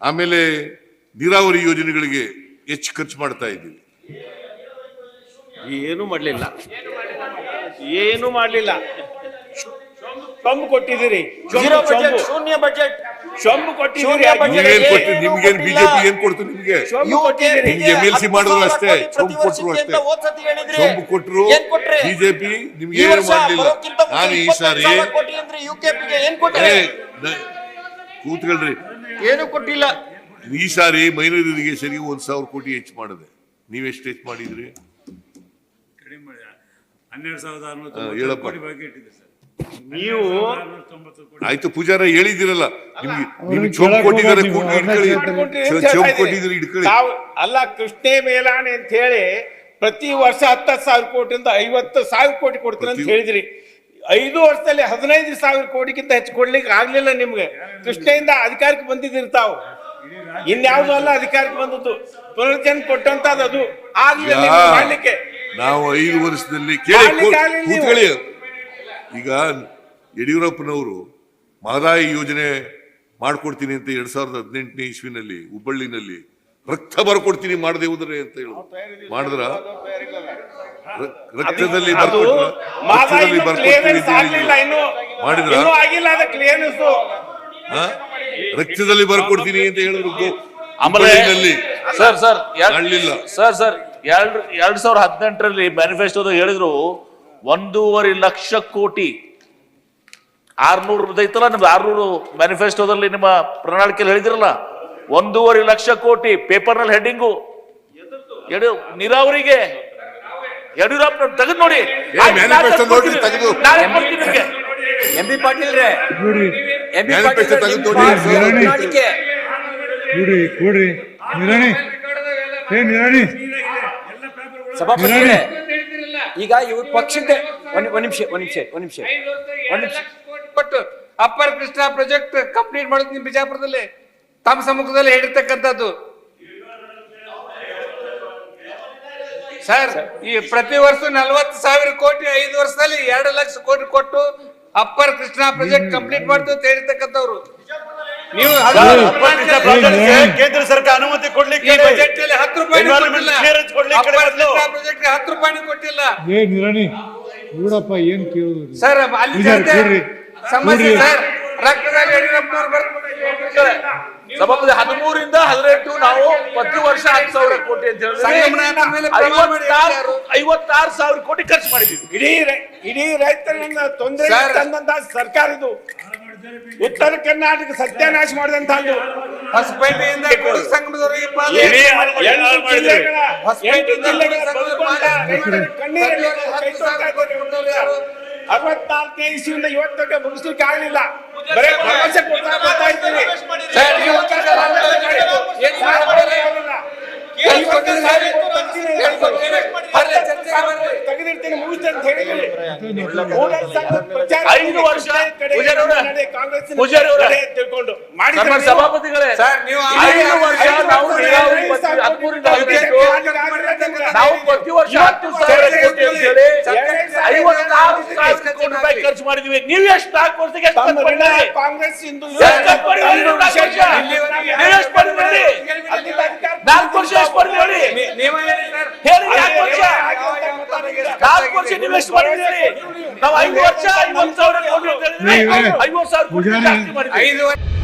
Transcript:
ಆಮೇಲೆ ನೀರಾವರಿ ಯೋಜನೆಗಳಿಗೆ ಹೆಚ್ಚು ಖರ್ಚು ಮಾಡ್ತಾ ಇದ್ದೀವಿ. ಏನು ಮಾಡಲಿಲ್ಲ, ಏನು ಮಾಡಲಿಲ್ಲ. ಸೊಂಬು ಕೊಟ್ಟಿದ್ದೀರಿ, ಶೂನ್ಯ ಬಜೆಟ್ ಸೊಂಬು ಕೊಟ್ಟಿದ್ದೀರಿ. ನಿಮ್ಗೇನು ಬಿಜೆಪಿ ಏನ್ ಕೊಡ್ತು? ನಿಮ್ಗೆ MLC ಮಾಡಿದ್ರು ಅಷ್ಟೇ, ಸೊಂಬು ಕೊಟ್ರು ಅಷ್ಟೇ. ಸೊಂಬು ಕೊಟ್ರು ಬಿಜೆಪಿ, ನಿಮ್ಗೆ ಏನು ಮಾಡಲಿಲ್ಲ. ನಾನು ಈ ಸಾರಿ ಕೂತ್ಕೊಳ್ರಿ, ಏನು ಕೊಟ್ಟಿಲ್ಲ. ಈ ಸಾರಿ ಮೈನರ್ ಇರಿಗೇಷನ್ಗೆ 1,000 ಕೋಟಿ ಹೆಚ್ಚು ಮಾಡಿದೆ. ನೀವೆಷ್ಟು ಹೆಚ್ಚು ಮಾಡಿದ್ರಿ? 12,690 ಕೋಟಿ ಬಾಕಿ ಇಟ್ಟಿದೆ ಸರ್. ನೀವು ಆಯ್ತು ಪೂಜಾರ ಹೇಳಿದಿರಲ್ಲ, ನಿಮ್ಗೆ ಚೊಂಬು ಕೊಟ್ಟಿದ್ದಾರೆ, ಚೊಂಬು ಕೊಟ್ಟಿದ್ರೆ ಇಟ್ಕೊಳ್ಳಿ. ಅಲ್ಲ, ಕೃಷ್ಣೇ ಮೇಲಾಣೆ ಅಂತ ಹೇಳಿ ಪ್ರತಿ ವರ್ಷ 10,000 ಕೋಟಿಯಿಂದ 50,000 ಕೋಟಿ ಕೊಡ್ತೀನಿ ಅಂತ ಹೇಳಿದ್ರಿ. 5 ವರ್ಷದಲ್ಲಿ 15,000 ಕೋಟಿಗಿಂತ ಹೆಚ್ಚು ಕೊಡ್ಲಿಕ್ಕೆ ಆಗ್ಲಿಲ್ಲ ನಿಮ್ಗೆ. ಕೃಷ್ಣೆಯಿಂದ ಅಧಿಕಾರಕ್ಕೆ ಬಂದಿದ್ದೀರಿ ತಾವು, ಇನ್ಯಾವುದೂ ಅಲ್ಲ ಅಧಿಕಾರಕ್ಕೆ ಬಂದದ್ದು. ಪುನರ್ಜನ್ಮ ಕೊಟ್ಟಂತದ್ದು ಅದು ಆಗ್ಲಿಲ್ಲ ಮಾಡ್ಲಿಕ್ಕೆ. ನಾವು 5 ವರ್ಷದಲ್ಲಿ ಕೂತ್ಕೊಳ್ಳಿ. ಈಗ ಯಡಿಯೂರಪ್ಪನವರು ಮಹದಾಯಿ ಯೋಜನೆ ಮಾಡ್ಕೊಡ್ತೀನಿ ಅಂತ 2018ನೇ ಇಸ್ವಿನಲ್ಲಿ ಹುಬ್ಬಳ್ಳಿನಲ್ಲಿ ರಕ್ತ ಬರ್ಕೊಡ್ತೀನಿ ಮಾಡದೆ ಹೋದ್ರೆ ಅಂತ ಹೇಳಿ ಮಾಡಿದ್ರ? ರಕ್ತದಲ್ಲಿ ರಕ್ತದಲ್ಲಿ ಬರ್ಕೊಡ್ತೀನಿ ಅಂತ ಹೇಳಿದ್ರು. ಸರ್ 2018ರಲ್ಲಿ ಮ್ಯಾನಿಫೆಸ್ಟೋದಾಗ ಹೇಳಿದ್ರು 1.5 ಲಕ್ಷ ಕೋಟಿ. 600 ಐತಲ್ಲ ನಿಮ್ದು, 600 ಮ್ಯಾನಿಫೆಸ್ಟೋದಲ್ಲಿ ನಿಮ್ಮ ಪ್ರಣಾಳಿಕೆಯಲ್ಲಿ ಹೇಳಿದಿರಲ್ಲ, 1.5 ಲಕ್ಷ ಕೋಟಿ ಪೇಪರ್ನಲ್ಲಿ ಹೆಡ್ಡಿಂಗು. ನೀರಾವರಿಗೆ ಯಡಿಯೂರಪ್ಪ ತೆಗೆದು ನೋಡಿ. MP ಪಾಟೀಲ್ ರೇ, ಸಭಾಪತಿ ಈಗ ಇವ್ರ ಪಕ್ಷದ ಒಂದ್ ನಿಮಿಷ ಕೊಟ್ಟು ಅಪ್ಪರ್ ಕೃಷ್ಣ ಪ್ರಾಜೆಕ್ಟ್ ಕಂಪ್ಲೀಟ್ ಮಾಡೋದು ನಿಮ್ ಬಿಜಾಪುರದಲ್ಲಿ ತಮ್ಮ ಸಮ್ಮುಖದಲ್ಲಿ ಹೇಳಿರ್ತಕ್ಕಂಥದ್ದು. ಸರ್, ಈ ಪ್ರತಿ ವರ್ಷ 40,000 ಕೋಟಿ 5 ವರ್ಷದಲ್ಲಿ 2 ಲಕ್ಷ ಕೋಟಿ ಕೊಟ್ಟು ಅಪ್ಪರ್ ಕೃಷ್ಣ ಪ್ರಾಜೆಕ್ಟ್ ಕಂಪ್ಲೀಟ್ ಮಾಡ್ತು ಅಂತ ಹೇಳಿರ್ತಕ್ಕಂಥವ್ರು ನೀವು. ಕೇಂದ್ರ ಸರ್ಕಾರ ಅನುಮತಿ ಕೊಡ್ಲಿಕ್ಕೆ ಬಜೆಟ್ ಅಲ್ಲಿ 10 ರೂಪಾಯಿ ಪ್ರಾಜೆಕ್ಟ್ 10 ರೂಪಾಯಿ ಕೊಟ್ಟಿಲ್ಲ. ಸರ್ ಅಲ್ಲಿ ಸಮಸ್ಯೆ ಸರ್, ರಕ್ತದಲ್ಲಿ ಯಡಿಯೂರಪ್ಪನವ್ರು ಬರ್ತಾರೆ. ಸಭಾಪತಿ 13ರಿಂದ 18 ನಾವು ಪ್ರತಿ ವರ್ಷ 10,000 ಕೋಟಿ ಅಂತ ಹೇಳಿದ್ರೆ 56,000 ಕೋಟಿ ಖರ್ಚು ಮಾಡಿದ್ದೀವಿ. ಇಡೀ ರೈತರನ್ನ ತೊಂದರೆ ತಂದಂತ ಸರ್ಕಾರ ಇದು. ಉತ್ತರ ಕರ್ನಾಟಕ ಸತ್ಯಾನಾಶ ಮಾಡಿದಂತ ಹೊಸಪೇಟೆಯಿಂದ ಸಂಗಮದವರೆಗೆ 8 ಜಿಲ್ಲೆಗಳ 64ನೇ ಇಸ್ವಿಯಿಂದ ಇವತ್ತಕ್ಕೆ ಮುಗಿಸ್ಲಿಕ್ಕೆ ಆಗಲಿಲ್ಲ. ಬರೇ ಭರವಸೆ ಕೊಡ್ತಾ ಇದ್ದೀವಿ. ತೆಗೆದಿರ್ತೀನಿ ಮುಗಿಸ್ತೇನೆ ಅಂತ ಹೇಳಿದ್ರಿ. 5 ವರ್ಷ ತಿಳ್ಕೊಂಡು ಸಭಾಪತಿಗಳೇ, ನಾವು ಪ್ರತಿ ವರ್ಷ 10,000 ಕೋಟಿ ಅಂತ ಹೇಳಿ 56,000 ಕೋಟಿ ರೂಪಾಯಿ ಖರ್ಚು ಮಾಡಿದ್ವಿ. ನೀವು ಎಷ್ಟು 4 ವರ್ಷಕ್ಕೆ ಎಷ್ಟು ಖರ್ಚು ಮಾಡಿದ್ರಿ? ಕಾಂಗ್ರೆಸ್ ಇಂದು 4 ವರ್ಷ ಎಷ್ಟು ಮಾಡಿದ್ರಿ ಹೇಳಿ. ಹೇಳಿ 4 ವರ್ಷ ನೀವು ಎಷ್ಟು ಮಾಡಿದ್ರಿ? ನಾವು 5 ವರ್ಷ 50,000 ಕೋಟಿ 50,000 ಕೋಟಿ ಜಾಸ್ತಿ ಮಾಡಿದ್ವಿ.